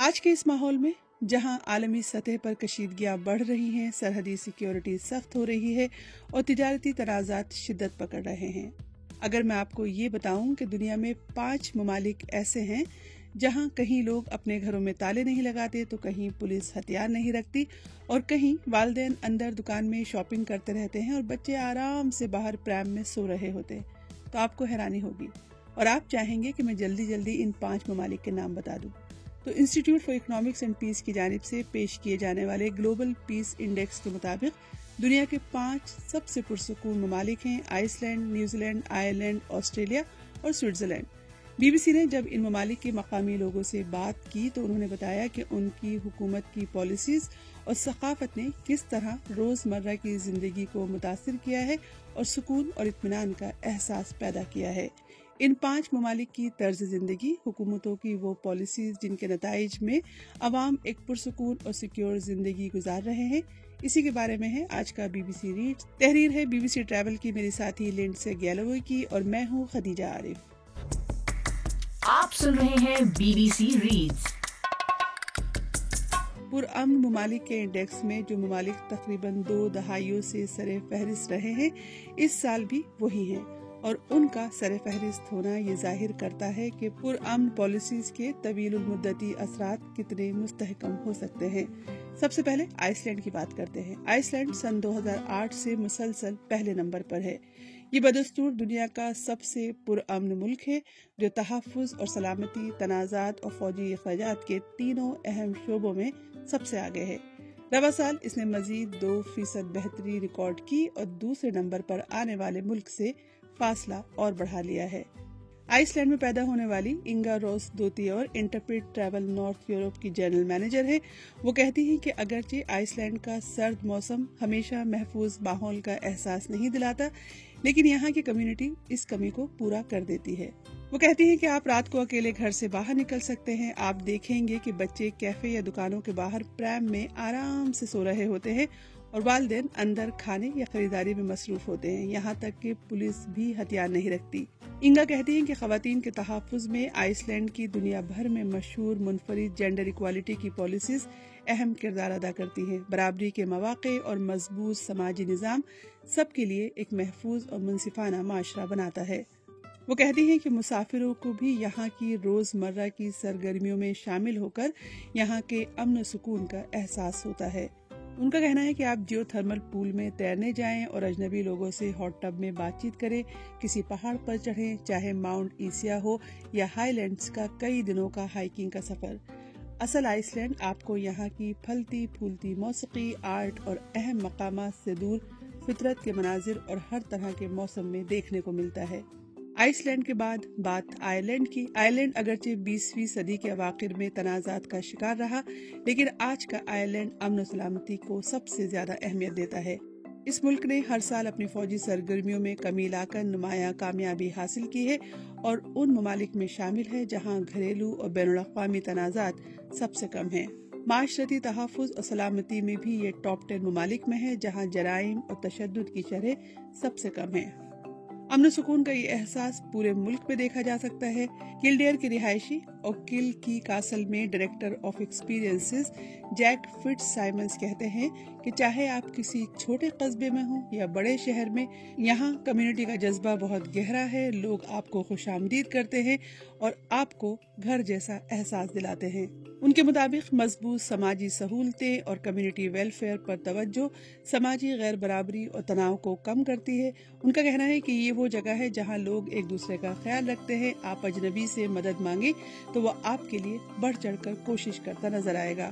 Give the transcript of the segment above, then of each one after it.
آج کے اس ماحول میں جہاں عالمی سطح پر کشیدگیاں بڑھ رہی ہیں، سرحدی سیکیورٹی سخت ہو رہی ہے اور تجارتی تنازعات شدت پکڑ رہے ہیں، اگر میں آپ کو یہ بتاؤں کہ دنیا میں 5 ممالک ایسے ہیں جہاں کہیں لوگ اپنے گھروں میں تالے نہیں لگاتے تو کہیں پولیس ہتھیار نہیں رکھتی اور کہیں والدین اندر دکان میں شاپنگ کرتے رہتے ہیں اور بچے آرام سے باہر پرام میں سو رہے ہوتے، تو آپ کو حیرانی ہوگی اور آپ چاہیں گے کہ میں جلدی جلدی ان 5 ممالک کے نام بتا دوں۔ تو institute for economics and peace کی جانب سے پیش کیے جانے والے گلوبل پیس انڈیکس کے مطابق دنیا کے 5 سب سے پرسکون ممالک ہیں Iceland, New Zealand, Ireland, Australia اور سوئٹزرلینڈ۔ بی بی سی نے جب ان ممالک کے مقامی لوگوں سے بات کی تو انہوں نے بتایا کہ ان کی حکومت کی پالیسیز اور ثقافت نے کس طرح روزمرہ کی زندگی کو متاثر کیا ہے اور سکون اور اطمینان کا احساس پیدا کیا ہے۔ ان 5 ممالک کی طرز زندگی، حکومتوں کی وہ پالیسیز جن کے نتائج میں عوام ایک پرسکون اور سیکیور زندگی گزار رہے ہیں، اسی کے بارے میں ہے آج کا بی بی سی ریڈز۔ تحریر ہے بی بی سی ٹریول کی میری ساتھی لنڈسے گیلوے کی اور میں ہوں خدیجہ عارف۔ آپ سن رہے ہیں بی بی سی ریڈز۔ پرامن ممالک کے انڈیکس میں جو ممالک تقریباً 2 دہائیوں سے سر فہرست رہے ہیں، اس سال بھی وہی ہیں اور ان کا سر فہرست ہونا یہ ظاہر کرتا ہے کہ پرامن پالیسیز کے طویل المدتی اثرات کتنے مستحکم ہو سکتے ہیں۔ سب سے پہلے آئس لینڈ کی بات کرتے ہیں۔ آئس لینڈ سن 2008 سے مسلسل پہلے نمبر پر ہے۔ یہ بدستور دنیا کا سب سے پرامن ملک ہے جو تحفظ اور سلامتی، تنازعات اور فوجی اخراجات کے تینوں اہم شعبوں میں سب سے آگے ہے۔ رواں سال اس نے مزید 2% بہتری ریکارڈ کی اور دوسرے نمبر پر آنے والے ملک سے فاصلہ اور بڑھا لیا ہے۔ آئس لینڈ میں پیدا ہونے والی انگا روس دوتی اور انٹرپریٹ ٹریول نارتھ یورپ کی جنرل مینیجر ہے۔ وہ کہتی ہیں کہ اگرچہ آئس لینڈ کا سرد موسم ہمیشہ محفوظ ماحول کا احساس نہیں دلاتا، لیکن یہاں کی کمیونٹی اس کمی کو پورا کر دیتی ہے۔ وہ کہتی ہیں کہ آپ رات کو اکیلے گھر سے باہر نکل سکتے ہیں، آپ دیکھیں گے کہ بچے کیفے یا دکانوں کے باہر پرام میں آرام سے سو رہے ہوتے ہیں اور والدین اندر کھانے یا خریداری میں مصروف ہوتے ہیں، یہاں تک کہ پولیس بھی ہتھیار نہیں رکھتی۔ انگا کہتی ہیں کہ خواتین کے تحفظ میں آئس لینڈ کی دنیا بھر میں مشہور منفرد جینڈر ایکوالٹی کی پالیسیز اہم کردار ادا کرتی ہیں۔ برابری کے مواقع اور مضبوط سماجی نظام سب کے لیے ایک محفوظ اور منصفانہ معاشرہ بناتا ہے۔ وہ کہتی ہیں کہ مسافروں کو بھی یہاں کی روزمرہ کی سرگرمیوں میں شامل ہو کر یہاں کے امن و سکون کا احساس ہوتا ہے۔ ان کا کہنا ہے کہ آپ جیو تھرمل پول میں تیرنے جائیں اور اجنبی لوگوں سے ہاٹ ٹب میں بات چیت کریں، کسی پہاڑ پر چڑھیں، چاہے ماؤنٹ ایسیا ہو یا ہائی لینڈز کا کئی دنوں کا ہائیکنگ کا سفر۔ اصل آئس لینڈ آپ کو یہاں کی پھلتی پھولتی موسیقی، آرٹ اور اہم مقامات سے دور فطرت کے مناظر اور ہر طرح کے موسم میں دیکھنے کو ملتا ہے۔ آئس لینڈ کے بعد بات آئرلینڈ کی۔ آئرلینڈ اگرچہ 20ویں صدی کے اواخر میں تنازعات کا شکار رہا، لیکن آج کا آئرلینڈ امن و سلامتی کو سب سے زیادہ اہمیت دیتا ہے۔ اس ملک نے ہر سال اپنی فوجی سرگرمیوں میں کمی لا کر نمایاں کامیابی حاصل کی ہے اور ان ممالک میں شامل ہے جہاں گھریلو اور بین الاقوامی تنازعات سب سے کم ہیں۔ معاشرتی تحفظ اور سلامتی میں بھی یہ ٹاپ 10 ممالک میں ہے جہاں جرائم اور تشدد کی شرح سب سے کم ہے۔ امن و سکون کا یہ احساس پورے ملک میں دیکھا جا سکتا ہے۔ کلڈیئر کے رہائشی اور کل کی کاسل میں director of experiences Jack Fitz Simons کہتے ہیں کہ چاہے آپ کسی چھوٹے قصبے میں ہوں یا بڑے شہر میں، یہاں کمیونٹی کا جذبہ بہت گہرا ہے، لوگ آپ کو خوش آمدید کرتے ہیں اور آپ کو گھر جیسا احساس دلاتے ہیں۔ ان کے مطابق مضبوط سماجی سہولتیں اور کمیونٹی ویلفیئر پر توجہ سماجی غیر برابری اور تناؤ کو کم کرتی ہے۔ ان کا کہنا ہے کہ یہ وہ جگہ ہے جہاں لوگ ایک دوسرے کا خیال رکھتے ہیں، آپ اجنبی سے مدد مانگیں تو وہ آپ کے لیے بڑھ چڑھ کر کوشش کرتا نظر آئے گا۔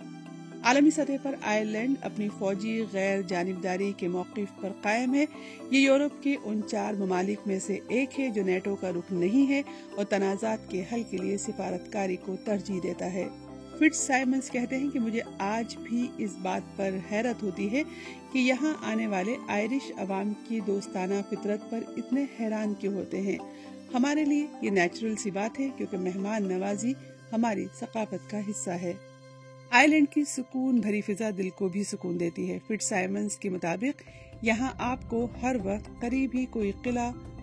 عالمی سطح پر آئرلینڈ اپنی فوجی غیر جانبداری کے موقف پر قائم ہے۔ یہ یورپ کے ان 4 ممالک میں سے ایک ہے جو نیٹو کا رکن نہیں ہے اور تنازعات کے حل کے لیے سفارتکاری کو ترجیح دیتا ہے۔ فٹز سائمنز کہتے ہیں کہ مجھے آج بھی اس بات پر حیرت ہوتی ہے کہ یہاں آنے والے آئرش عوام کی دوستانہ فطرت پر اتنے حیران کیوں ہوتے ہیں۔ ہمارے لیے یہ نیچرل سی بات ہے کیونکہ مہمان نوازی ہماری ثقافت کا حصہ ہے۔ آئرلینڈ کی سکون بھری فضا دل کو بھی سکون دیتی ہے۔ فٹز سائمنز کے مطابق یہاں آپ کو ہر وقت قریب ہی کوئی قلعہ،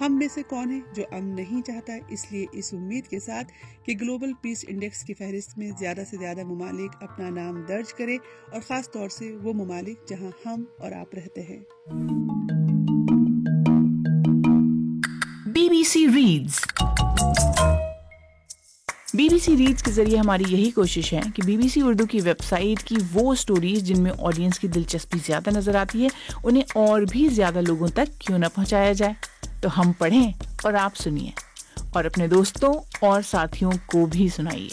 ہم میں سے کون ہے جو امن نہیں چاہتا؟ اس لیے اس امید کے ساتھ کہ گلوبل پیس انڈیکس کی فہرست میں زیادہ سے زیادہ ممالک اپنا نام درج کرے، اور خاص طور سے وہ ممالک جہاں ہم اور آپ رہتے ہیں۔ BBC reads. BBC ریڈز کے ذریعے ہماری یہی کوشش ہے کہ BBC اردو کی ویب سائٹ کی وہ سٹوریز جن میں آڈینس کی دلچسپی زیادہ نظر آتی ہے انہیں اور بھی زیادہ لوگوں تک کیوں نہ پہنچایا جائے۔ تو ہم پڑھیں اور آپ سنیے، اور اپنے دوستوں اور ساتھیوں کو بھی سنائیے۔